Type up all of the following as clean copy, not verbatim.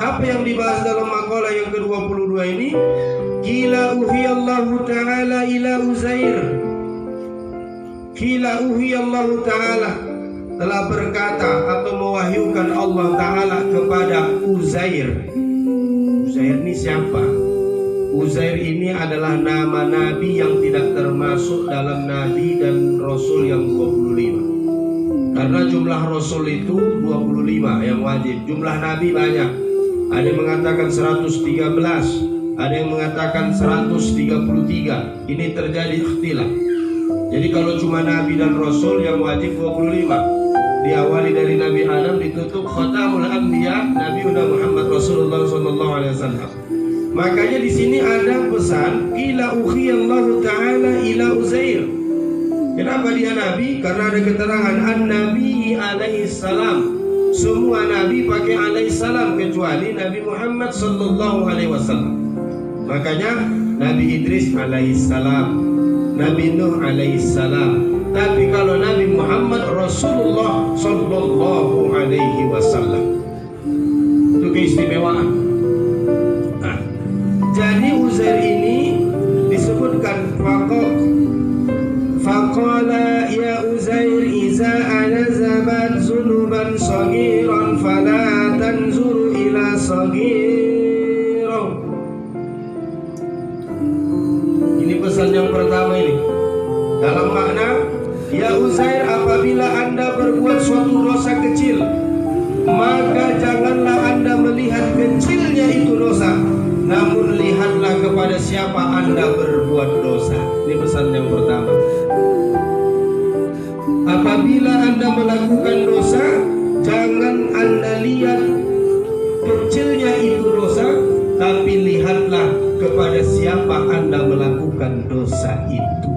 Apa yang dibahas dalam makalah yang ke-22 ini? Qila uhiyallahu ta'ala ila Uzair. Qila uhiyallahu ta'ala, telah berkata atau mewahyukan Allah Ta'ala kepada Uzair. Uzair ini siapa? Uzair ini adalah nama nabi yang tidak termasuk dalam nabi dan rasul yang 25. Karena jumlah rasul itu 25 yang wajib. Jumlah nabi banyak. Ada yang mengatakan 113, ada yang mengatakan 133. Ini terjadi ikhtilaf. Jadi kalau cuma nabi dan rasul yang wajib 25. Diawali dari Nabi Adam, ditutup khatamul anbiya Nabi Muhammad Rasulullah SAW. Makanya di sini ada pesan ila ukhiyallahu ta'ala ila Uzair. Kenapa dia nabi? Karena ada keterangan an-nabi alaihi salam. Semua nabi pakai alaihi salam kecuali Nabi Muhammad sallallahu alaihi wasallam. Makanya Nabi Idris alaihi salam, Nabi Nuh alaihi salam. Tapi kalau Nabi Muhammad Rasulullah sallallahu alaihi wasallam, itu keistimewaan. Nah, jadi Uzair ini disebutkan faqala ya Uzair iza anazabat zunuban saghiran fala tanzuru ila saghiran. Ini pesan yang pertama ini. Dalam makna, ya Uzair, apabila Anda berbuat suatu dosa kecil, maka janganlah Anda melihat kecilnya itu dosa, namun lihatlah kepada siapa Anda berbuat dosa. Ini pesan yang pertama. Apabila Anda melakukan dosa, jangan Anda lihat kecilnya itu dosa, tapi lihatlah kepada siapa Anda melakukan dosa itu.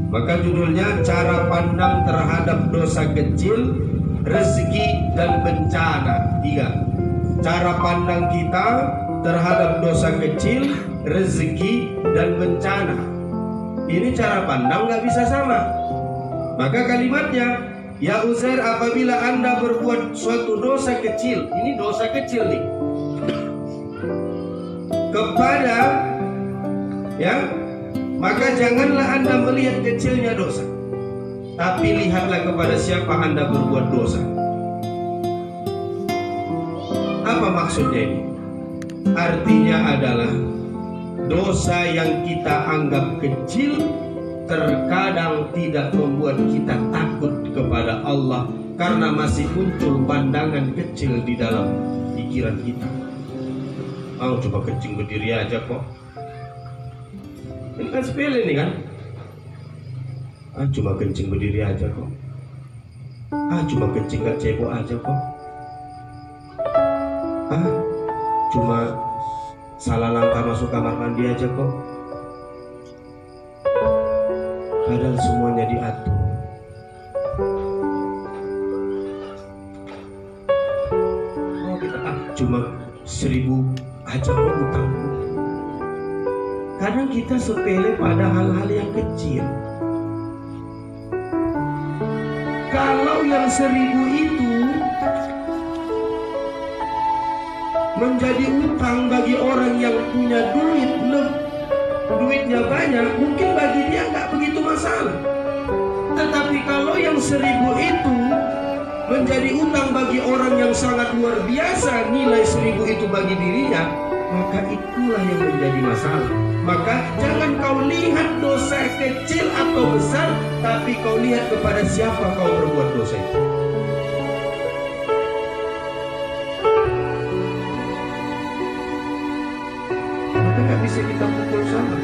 Maka judulnya cara pandang terhadap dosa kecil, rezeki dan bencana. 3. Cara pandang kita terhadap dosa kecil, rezeki dan bencana. Ini cara pandang nggak bisa sama. Maka kalimatnya, ya Uzair, apabila Anda berbuat suatu dosa kecil, ini dosa kecil nih, kepada maka janganlah Anda melihat kecilnya dosa, tapi lihatlah kepada siapa Anda berbuat dosa. Apa maksudnya ini? Artinya adalah dosa yang kita anggap kecil terkadang tidak membuat kita takut kepada Allah, karena masih muncul pandangan kecil di dalam pikiran kita. Coba kencing berdiri aja kok. Ini kan sepele nih kan. Cuma kencing berdiri aja kok. Cuma kencing gak cebok aja kok. Cuma salah langkah masuk kamar mandi aja kok. Padahal semuanya diatur. Kita cuma 1000 aja kok utangku. Kadang kita sepele pada hal-hal yang kecil. Kalau yang 1000 itu menjadi utang bagi orang yang punya duitnya banyak, mungkin bagi dia nggak begitu masalah. Tetapi kalau yang 1000 itu menjadi utang bagi orang yang sangat luar biasa, nilai 1000 itu bagi dirinya, maka itulah yang menjadi masalah. Maka jangan kau lihat dosa kecil atau besar, tapi kau lihat kepada siapa kau berbuat dosa itu. Maka nggak bisa kita pukul sama.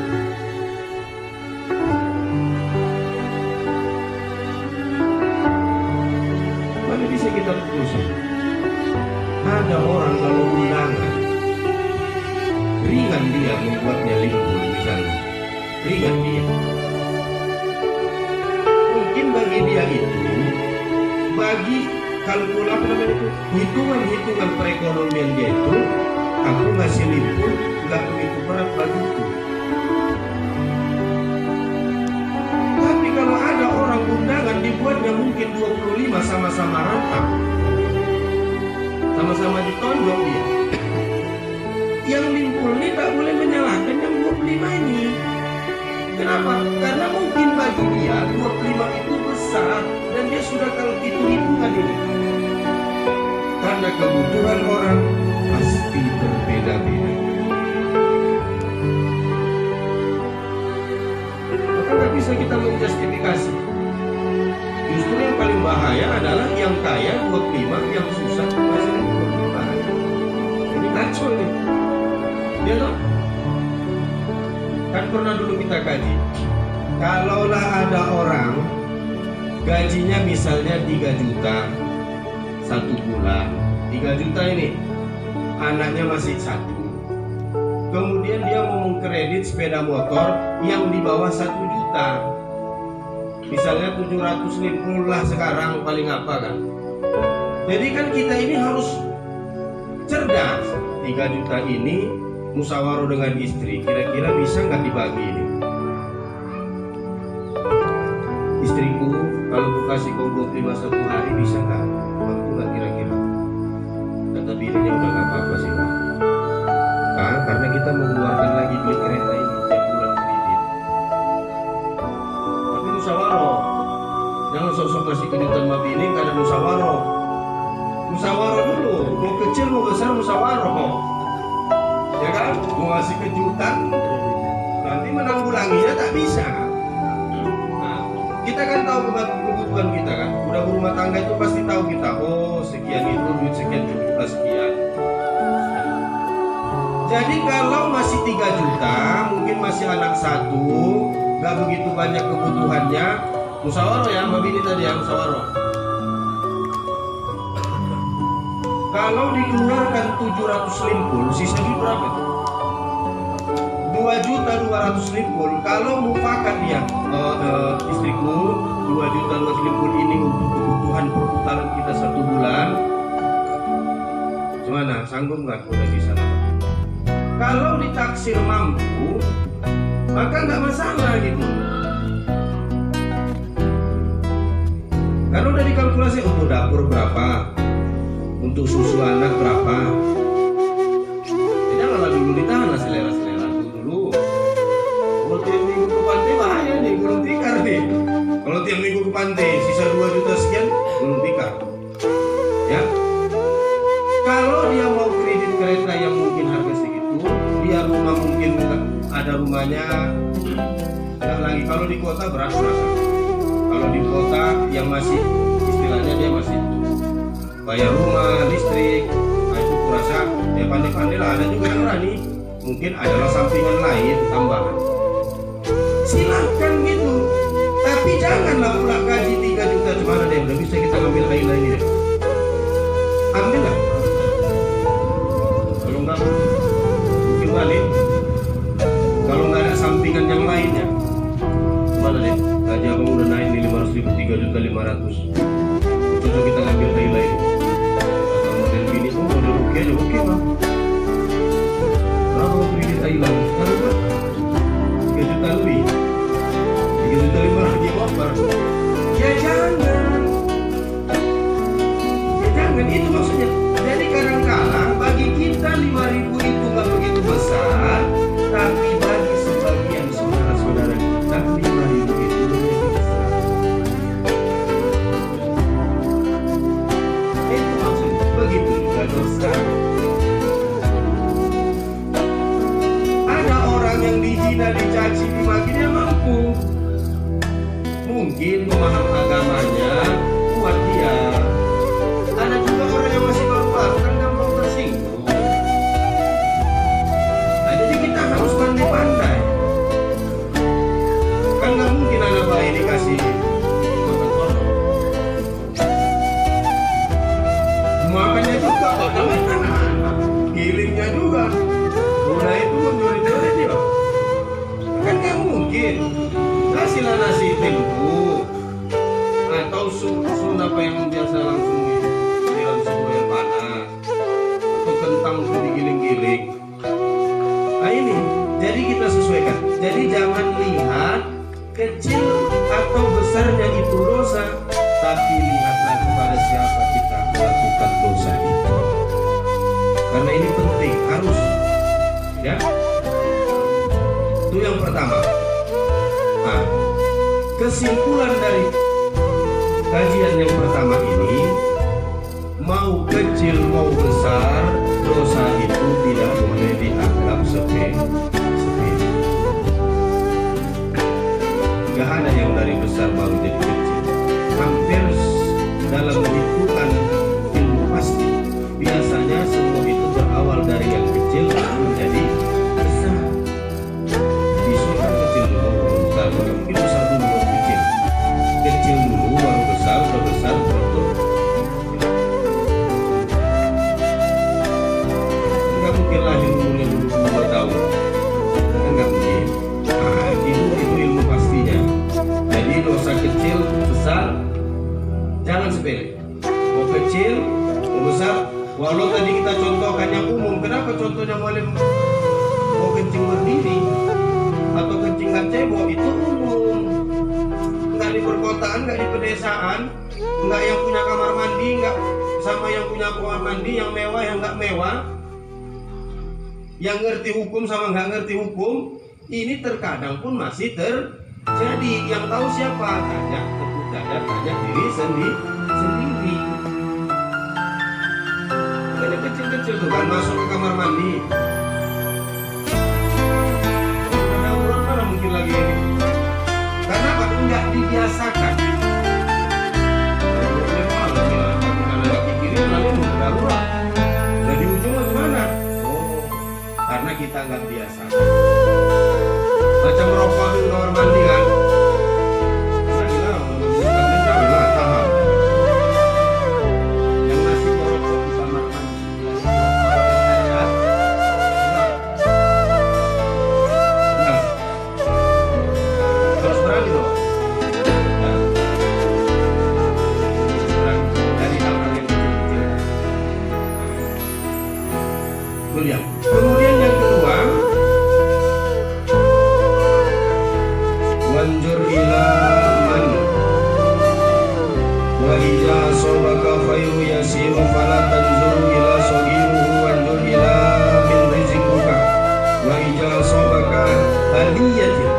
Mana bisa kita pukul sama? Ada orang kalau undangan ringan dia membuatnya limbul misalnya, ringan dia. Mungkin bagi dia itu, bagi kalkulator itu, hitungan perekonomian dia itu, aku ngasih limbul nggak begitu berat bagiku. Tapi kalau ada orang undangan dibuatnya mungkin 25 sama-sama rantang, sama-sama ditonjok dia. Yang limpul ini tak boleh menyalahkan yang 25 ini. Kenapa? Karena mungkin bagi dia 25 itu besar dan dia sudah kalau hitung-hitungan ini. Karena kebutuhan orang pasti berbeda-beda. Maka nggak bisa kita menjustifikasi. Justru yang paling bahaya adalah yang kaya 25, yang susah masih 25. Ini kacau nih. Dia loh. Kan pernah dulu kita kaji. Kalaulah ada orang gajinya misalnya 3 juta 1 bulan, 3 juta ini anaknya masih 1. Kemudian dia mau mengkredit sepeda motor yang di bawah 1 juta. Misalnya 750 lah sekarang paling apa kan. Jadi kan kita ini harus cerdas. 3 juta ini musyawarah dengan istri, kira-kira bisa nggak dibagi ini? Istriku, kalau aku kasih kau 25 satu hari bisa nggak? Mampu nggak kira-kira? Kata bininya udah nggak apa-apa sih Pak. Karena kita mengeluarkan lagi duit kereta ini tiap bulan kredit. Tapi musyawarah, jangan sosok ngasih kejutan sama bini nggak ada musyawarah. Musyawarah dulu, mau kecil mau besar musyawarah. Ya kan, mau ngasih kejutan nanti menanggulanginya tak bisa. Nah, kita kan tahu kebutuhan kita kan, udah berumah tangga itu pasti tahu kita, oh sekian itu duit sekian cukuplah sekian. Jadi kalau masih 3 juta, mungkin masih anak 1, gak begitu banyak kebutuhannya, musyawarah ya, Mbak Bini tadi ya, musyawarah. Kalau dikeluarkan 700 limpul, sisa duit berapa itu? 2.200 limpul. Kalau mufakat dia, istriku 2.200 limpul ini untuk kebutuhan perputaran kita 1 bulan. Gimana? Sanggup nggak? Udah bisa. Kalau ditaksir mampu, maka nggak masalah gitu. Kalau udah dikalkulasi untuk dapur berapa, untuk susu anak berapa, janganlah dulu ditahan lah selera-selera dulu. Kalau tiap minggu ke pantai bahaya nih, gulung tikar nih. Kalau tiap minggu ke pantai sisa 2 juta sekian, gulung tikar. Ya. Kalau dia mau kredit kereta yang mungkin harga segitu, dia rumah mungkin ada rumahnya, nggak lagi. Kalau di kota berat. Kalau di kota yang masih istilahnya dia masih bayar rumah, listrik, nah itu kurasa ya pandai-pandai lah. Ada juga yang berani, mungkin adalah sampingan lain tambahan. Silakan gitu, tapi janganlah pula gaji 3 juta cemana deh, udah bisa kita ambil lain ini deh. Ambil lah. Kalau enggak, mungkin balik. Kalau nggak ada sampingan yang lainnya, mana deh? Gaji abang udah naik nih 500.000, 3.500.000. Coba kita ambil lain. Oke aja, oke Bang. Berapa mau kredit Thailand? Sekarang Bang 3 juta lebih, 3.500.000 ya jangan. Ya jangan, itu maksudnya. Jadi kadang-kadang bagi kita 5.000 itu gak begitu besar, tapi bagi sebagian saudara-saudara kita 5.000 itu lebih besar. Itu maksudnya, begitu juga dosa. Ada orang yang dihina, dicaci, dimaki, dia mampu. Mungkin memaham agamanya kuat dia. Ada juga orang yang masih baru-baru kan gampang tersinggung. Nah, jadi kita harus pandai-pandai. Kan nggak mungkin anak bayi dikasih makannya juga, gilingnya juga. Mulai itu menjuri-juri dia. Kan nggak mungkin. Kasihlah nasi tempo atau susu apa yang biasa langsung di dalam suhu air panas, atau kentang itu digiling-giling. Nah ini, jadi kita sesuaikan. Jadi jangan lihat kecil atau besarnya itu dosa, tapi lihatlah kepada siapa kita melakukan dosa itu. Itu yang pertama. Nah, kesimpulan dari kajian yang pertama ini, mau kecil mau besar, dosa itu tidak boleh dianggap sepele. Gak ada yang dari besar baru jadi kecil. Hampir dalam hitungan ilmu pasti, biasanya semua itu berawal dari yang kecil lalu menjadi besar. Bisa kan kecil dulu baru besar, mungkin besar dulu baru kecil. Kecil dulu baru besar, baru besar baru kecil. Enggak mungkin lahir umurnya dulu 2 tahun. Enggak mungkin. Nah, itu ilmu pastinya. Jadi dosa kecil besar jangan sepele. Mau kecil mau besar, walau tadi kita contohkan yang umum. Kenapa contohnya boleh mau kencing berdiri atau kencing gak cebok? Itu umum. Enggak di perkotaan, enggak di pedesaan, enggak yang punya kamar mandi, enggak sama yang punya kamar mandi, yang mewah yang enggak mewah, yang ngerti hukum sama enggak ngerti hukum. Ini terkadang pun masih terjadi. Yang tahu siapa? Tanya diri sendiri. Banyak kecil-kecil tuh kan masuk ke kamar mandi. Ada orang mana mungkin lagi ini? Karena apa? Enggak dibiasakan. Jadi ujungnya kemana? Oh, karena kita enggak biasa. Macam merokok di kamar mandi kan? Yang masih merokok di kamar mandi harus berani loh. Berani dari hal-hal yang kecil-kecil. Kemudian yang kedua, wanjur ila man wa ila sobaka khairu yasiru fala tanzuru ila sogiruhu wanjur ila min rizikuka wa ila sobaka baliyatin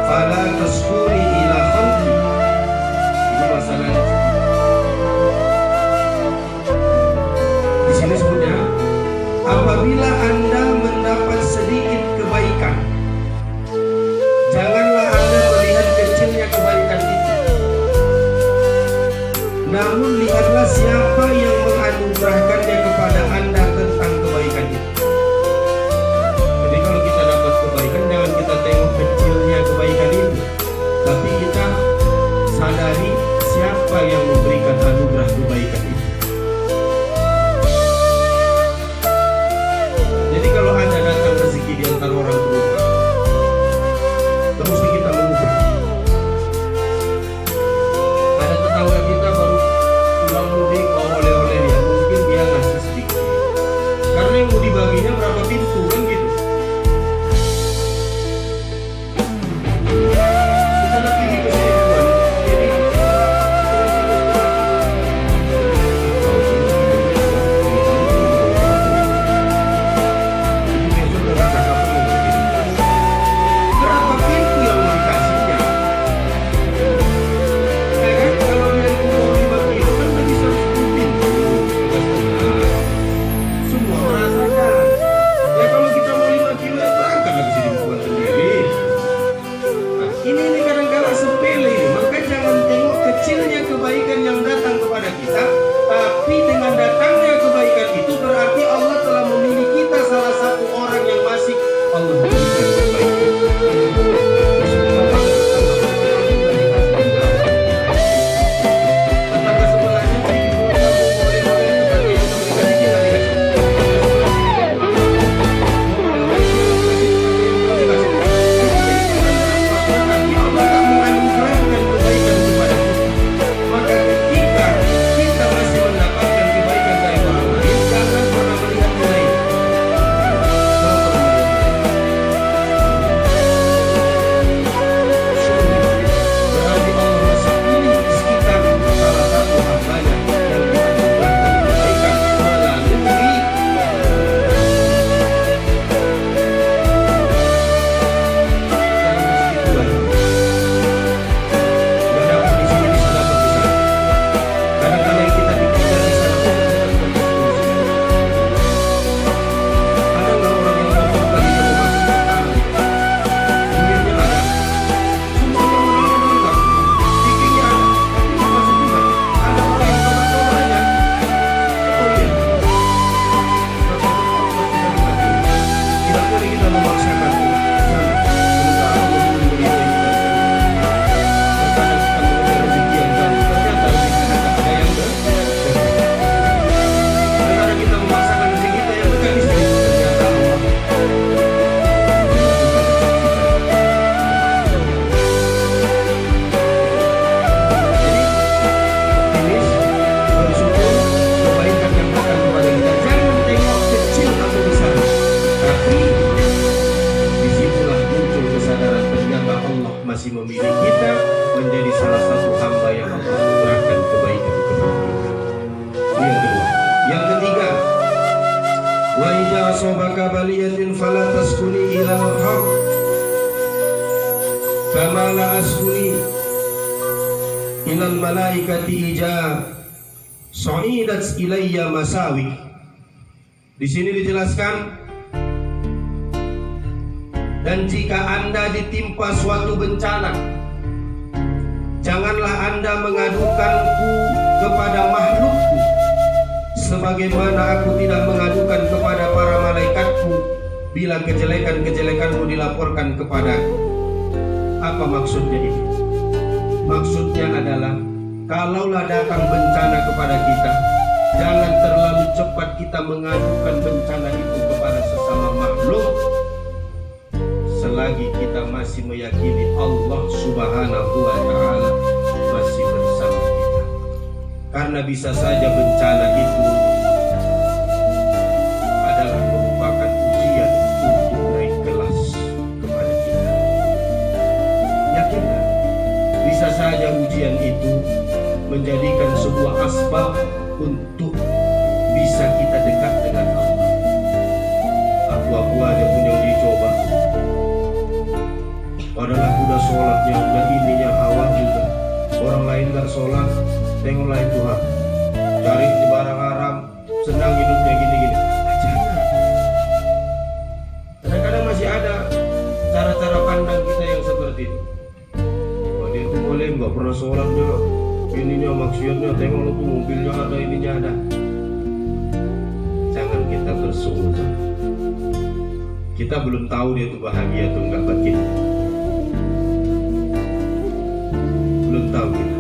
fala taskuri ila khalqi. Ini masalahnya. Di sini sebutnya, apabila Anda mendapat sedikit kebaikan, janganlah Anda melihat kecilnya kebaikan itu, namun lihatlah siapa yang menganugerahkannya kepada Anda tentang kebaikan itu. Jadi kalau kita dapat kebaikan, jangan kita tengok kecilnya kebaikan itu, tapi kita sadari siapa yang memberikan anugerah kebaikan itu. asabaka baliyatin fala taskuni ilal haq kama la askuni ilal malaikati ija sa'idat ilayya masawi. Di sini dijelaskan, dan jika Anda ditimpa suatu bencana, janganlah Anda mengadukanku kepada makhlukku, sebagaimana aku tidak mengadukan kepada para malaikatku bila kejelekan-kejelekanmu dilaporkan kepadaku. Apa maksudnya ini? Maksudnya adalah, kalaulah datang bencana kepada kita, jangan terlalu cepat kita mengadukan bencana itu kepada sesama makhluk, selagi kita masih meyakini Allah Subhanahu wa Ta'ala masih bersama kita. Karena bisa saja bencana itu adalah merupakan ujian untuk naik kelas kepada kita. Yakinlah, bisa saja ujian itu menjadikan sebuah asbab untuk bisa kita dekat dengan Allah. Aku aja pun yang dicoba, padahal aku udah sholatnya, udah ininya awal juga. Orang lain gak sholat, tengoklah itu Tuhan, cari di barang haram, senang hidupnya gini-gini. Kadang-kadang masih ada cara-cara pandang kita yang seperti itu. Oh, dia itu boleh gak pernah sholatnya, ininya maksiatnya, tengok tuh mobilnya ada, ininya ada. Jangan kita bersuuzon. Kita belum tahu dia itu bahagia atau enggak batin. Belum tahu kita.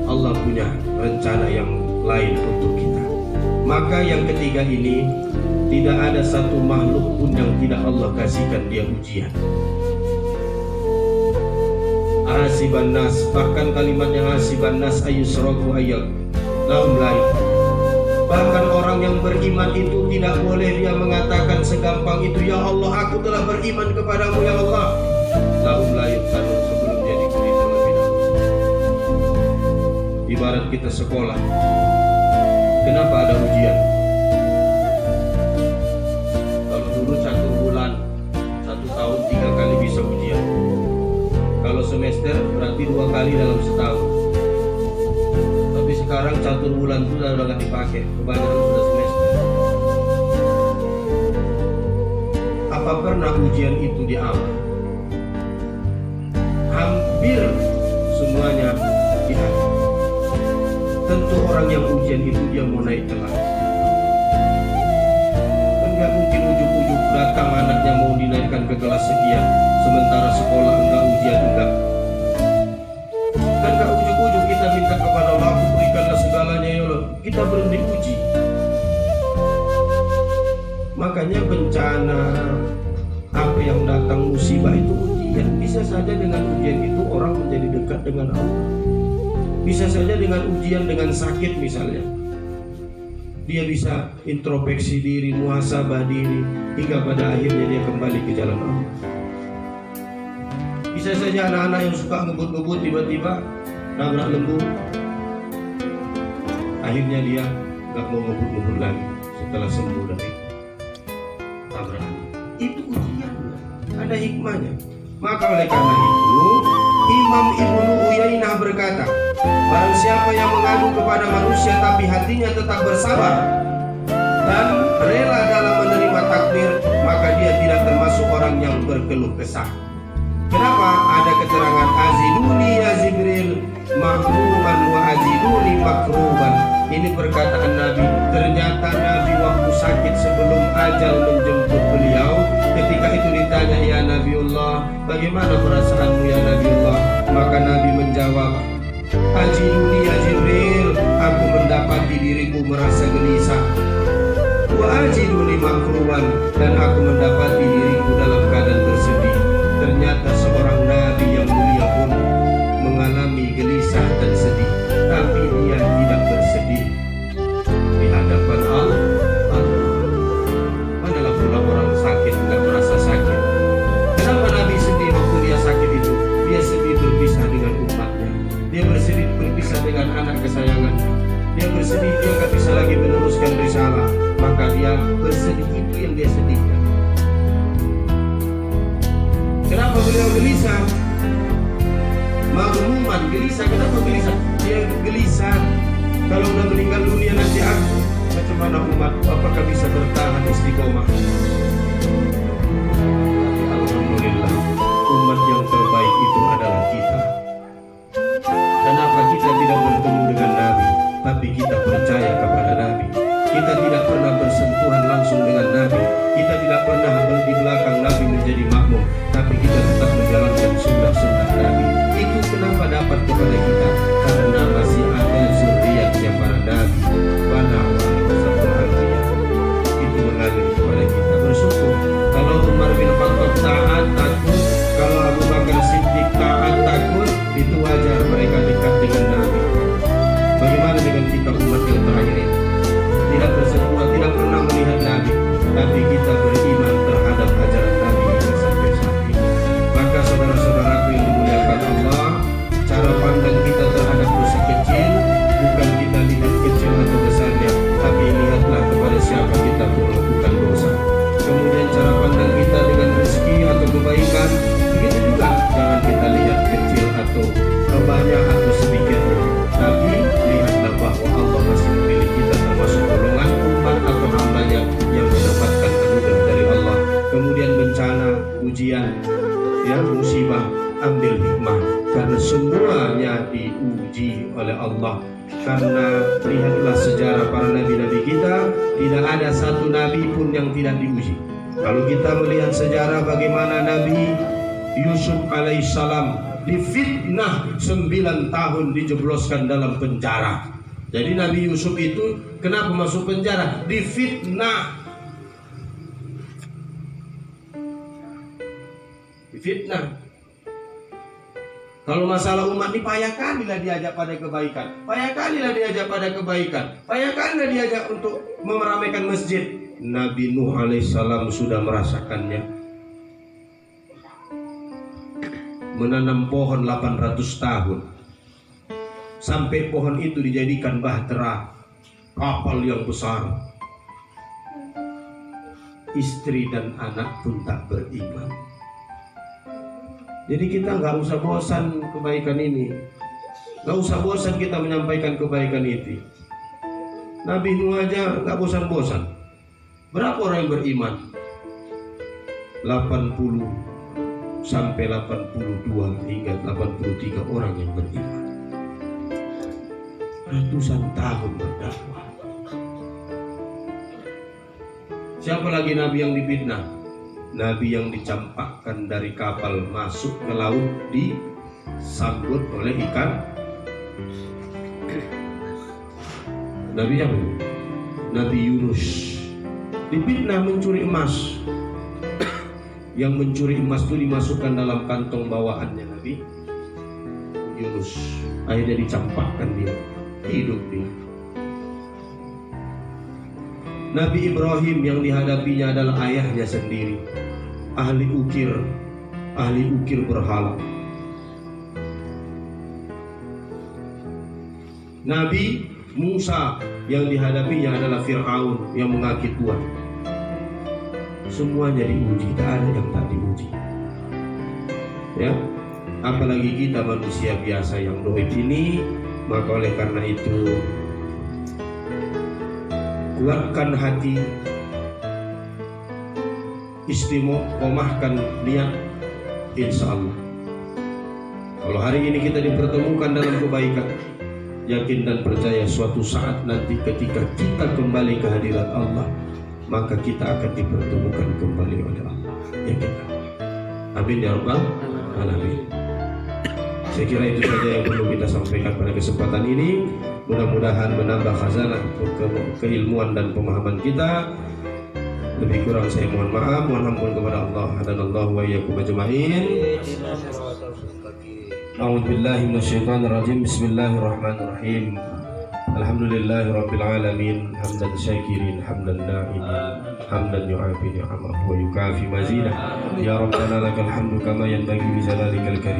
Allah punya rencana yang lain untuk kita. Maka yang ketiga ini, tidak ada satu makhluk pun yang tidak Allah kasihkan dia ujian. Hasiban nas, bahkan kalimat yang hasiban nas ayusraku ayat lahum lain. Bahkan orang yang beriman itu tidak boleh dia mengatakan segampang itu, ya Allah, aku telah beriman kepadamu ya Allah. Lahum lain tanun, sebelum dia diberi terlebih dahulu. Ibarat kita sekolah, kenapa ada ujian? Kalau dulu 1 bulan, 1 tahun 3 kali bisa ujian. Kalau semester berarti 2 kali dalam setahun. Tapi sekarang 1 bulan itu sudah nggak dipakai, kebanyakan sudah semester. Apa pernah ujian itu diamal? Hampir semuanya tidak. Tentu orang yang ujian itu dia mau naik kelas. Kan nggak mungkin ujuk-ujuk datang anaknya mau dinaikkan ke kelas sekian, sementara sekolah enggak, ujian enggak. Dan enggak ujuk-ujuk kita minta kepada Allah, berikanlah segalanya ya Allah. Kita belum diuji. Makanya bencana, apa yang datang, musibah itu ujian. Bisa saja dengan ujian itu orang menjadi dekat dengan Allah. Bisa saja dengan ujian, dengan sakit misalnya, dia bisa introspeksi diri, muhasabah diri, hingga pada akhirnya dia kembali ke jalan Allah. Bisa saja anak-anak yang suka ngebut-ngebut tiba-tiba nabrak lembu, akhirnya dia gak mau ngebut-ngebut lagi setelah sembuh dari tabrakan. Itu ujian, ada hikmahnya. Maka oleh karena itu, Imam Ibnu Uyainah berkata, barang siapa yang mengadu kepada manusia tapi hatinya tetap bersabar dan rela dalam menerima takdir, maka dia tidak termasuk orang yang berkeluh kesah. Kenapa? Ada keterangan aziduni ya Jibril mahruman wa aziduni makruban. Ini perkataan Nabi. Ternyata Nabi waktu sakit sebelum ajal menjemput beliau, ketika itu ditanya, ya Nabiullah, bagaimana perasaanmu ya Nabiullah? Maka Nabi menjawab, aziduni ya Jibril, aku mendapati diriku merasa gelisah. Wa aziduni makruban, dan aku mendapati diriku dalam keadaan bersedih. Ternyata seorang Nabi yang mulia pun mengalami gelisah dan sedih, tapi dia tidak bersedih di hadapan Allah. Manalah pula orang sakit tidak merasa sakit. Kenapa Nabi sedih waktu dia sakit itu? Dia sedih berpisah dengan umatnya. Dia bersedih berpisah dengan anak kesayangannya. Dia bersedih dia nggak bisa lagi meneruskan risalah. Maka dia bersedih itu yang dia sedihkan. Kenapa beliau gelisah? Maghmuman, gelisah. Kenapa gelisah? Dia gelisah kalau udah meninggal dunia nanti aku, macam mana umat, apakah bisa bertahan istiqomah? Tapi alhamdulillah, umat yang terbaik itu adalah kita. Kenapa kita tidak bertemu dengan Nabi, tapi kita percaya kepada Nabi? Kita tidak pernah bersentuhan langsung dengan Nabi. Kita tidak pernah di belakang Nabi menjadi makmum, tapi kita tetap menjalankan sunnah-sunnah Nabi. Itu kenapa dapat kepada kita? Karena masih ada zuriatnya para Nabi. Bana itu mengalir kepada kita. Bersyukur kalau Umar bin Khattab taat takut, kalau Abu Bakar Siddiq taat takut, itu wajar mereka dekat dengan Nabi. Bagaimana dengan kita umat yang terakhir ini? Tidak bersentuhan, tidak pernah melihat Nabi, tapi kita beriman terhadap ajaran Nabi hingga sampai saat ini. Maka saudara-saudaraku yang dimuliakan Allah, cara pandang kita terhadap dosa kecil bukan kita lihat kecil atau besarnya, tapi lihatlah kepada siapa kita melakukan dosa. Kemudian cara pandang kita dengan rezeki atau kebaikan, begitu juga jangan kita lihat kecil atau banyak atau sedikitnya, tapi lihatlah bahwa Allah masih memilih kita termasuk golongan umat atau hambanya yang mendapatkan anugerah dari Allah. Kemudian bencana, ujian, musibah, ambil hikmah, karena semuanya diuji oleh Allah. Karena lihatlah sejarah para nabi-nabi kita, tidak ada satu nabi pun yang tidak diuji. Kalau kita melihat sejarah bagaimana Nabi Yusuf alaihissalam difitnah 9 tahun, dijebloskan dalam penjara. Jadi Nabi Yusuf itu kenapa masuk penjara? Difitnah. Kalau masalah umat ini, payah kalilah diajak pada kebaikan, payah kalilah diajak pada kebaikan, payah kalilah diajak untuk meramaikan masjid. Nabi Nuh alaihissalam sudah merasakannya. Menanam pohon 800 tahun, sampai pohon itu dijadikan bahtera kapal yang besar. Istri dan anak pun tak beriman. Jadi kita nggak usah bosan kebaikan ini, nggak usah bosan kita menyampaikan kebaikan itu. Nabi Nuh aja nggak bosan-bosan. Berapa orang yang beriman? 80 sampai 82 hingga 83 orang yang beriman. Ratusan tahun berdakwah. Siapa lagi Nabi yang difitnah? Nabi yang dicampakkan dari kapal masuk ke laut, disambut oleh ikan. Nabi yang Nabi Yunus difitnah mencuri emas. Yang mencuri emas itu dimasukkan dalam kantong bawaannya Nabi Yunus. Akhirnya dicampakkan dia, hidup dia. Nabi Ibrahim yang dihadapinya adalah ayahnya sendiri, ahli ukir berhala. Nabi Musa yang dihadapinya adalah Fir'aun yang mengakid Tuhan. Semuanya diuji, tak ada yang tak diuji. Ya, apalagi kita manusia biasa yang doib ini. Maka oleh karena itu, kuatkan hati, istiqomahkan niat, insya Allah. Kalau hari ini kita dipertemukan dalam kebaikan, yakin dan percaya suatu saat nanti ketika kita kembali ke hadirat Allah, maka kita akan dipertemukan kembali oleh Allah. Yakin. Amin ya rabbal alamin. Saya kira itu saja yang perlu kita sampaikan pada kesempatan ini. Mudah-mudahan menambah khazanah keilmuan dan pemahaman kita. Lebih kurang saya mohon maaf, mohon ampun kepada Allah. Hadanallahu wa iyyakum ajma'in. A'udzubillahi minasyaitonir rajim. Bismillahirrahmanirrahim. Alhamdulillahirabbil alamin. Hamdan syakirin, hamdan na'imin, hamdan yu'afi ni'amahu wa yukafi mazidah. Ya Rabbana lakal hamdu kama yanbaghi li jalalikal karim.